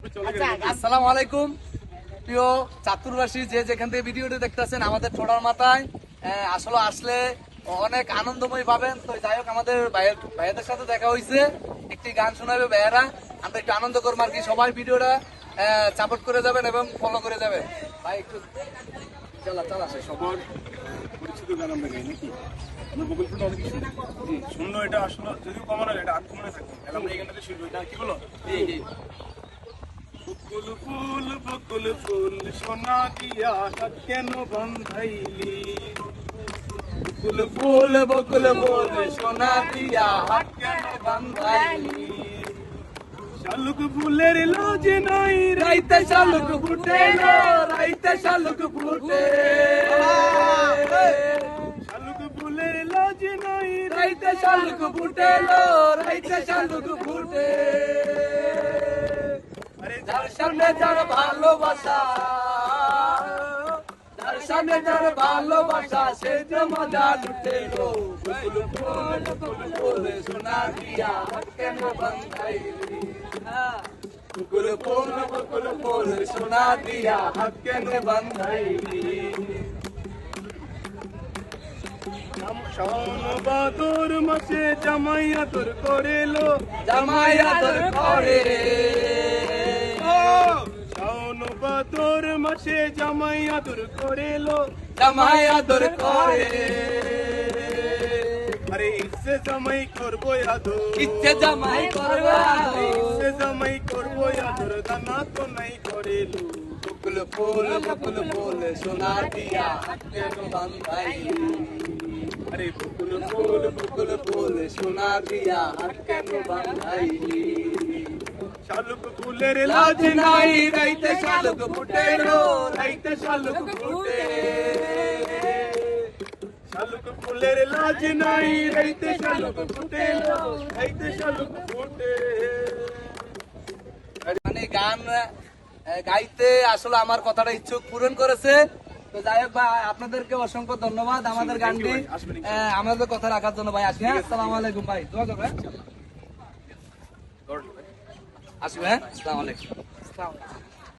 আসসালামু আলাইকুম প্রিয় চাঁদপুরবাসী, যে যেখান থেকে ভিডিওটি দেখতেছেন আমাদের ছোটার মাথায় আসলে আসলে অনেক আনন্দময় পাবেন। তো যাই হোক, আমাদের ভাইয়াদের সাথে দেখা হয়েছে, একটি গান শোনাবে ভাইয়ারা, আমরা একটু আনন্দ করবো আর কি। সবাই ভিডিওটা সাপোর্ট করে যাবেন এবং ফলো করে যাবেন। ভাই একটু চালা সবার পরিচিত গান আমরা গাই নাকি? আমরা বকুল ফুলটা অনেক শুনি। শূন্য এটা আসলে যদিও কমন হয়, এটা আনকমনে থাকে। তাহলে আমরা এই গানটাতে শুনবো। এটা কি বলো? বকুল ফুল সোনা দিয়া হাত কেন বন্ধাইলি? বকুল ফুল সোনা দিয়া হাত কেন বান্ধাইলি? শালুক ফুলের লাজ নাই রাইতে শালুক ফুটে, রাইতে শালুক ফুটে, শালুক ফুলের লাজ নাই রাইতে শালুক ফুটে, রাইতে শালুক ফুটে। যার সামনে যার ভালোবাসা, যার সামনে যার ভালোবাসা, সে যে মজা লুটে গো। বকুল ফুল সোনা দিয়া হাত কেন বান্ধাইলি? বকুল ফুল সোনা দিয়া হাত কেন বান্ধাইলি? শাওন বাদর মাসে জামাই আদর করেলো, জামাই আদর করে, শাওন বাদর মাসে জামাই আদর করেলো, জামাই আদর করে। আরে ইচ্ছে জামাই করবো আদর, ইচ্ছে জামাই করবে, ইচ্ছে জামাই করবো আদর, দানা তো নাই করেলো। বকুল ফুল সোনা দিয়া হাত কেন বান্ধাইলি? আরে বকুল ফুল সোনা দিয়া হাত কেন বান্ধাইলি? শালুক ফুলের লাজ নাই রাইতে শালুক ফুটে, রাইতে শালুক ফুটে, শালুক ফুলের লাজ নাই রাইতে শালুক ফুটে, রাইতে শালুক ফুটে। মানে গান গাইতে আসলে আমার কথাটা ইচ্ছুক পূরণ করেছে। তো যাই হোক ভাই, আপনাদেরকে অসংখ্য ধন্যবাদ আমাদের গানটি আমাদের কথা রাখার জন্য। ভাই আসি, হ্যাঁ, আসসালামু আলাইকুম ভাই, দোয়া করবেন, আসবেন, আসসালামু আলাইকুম।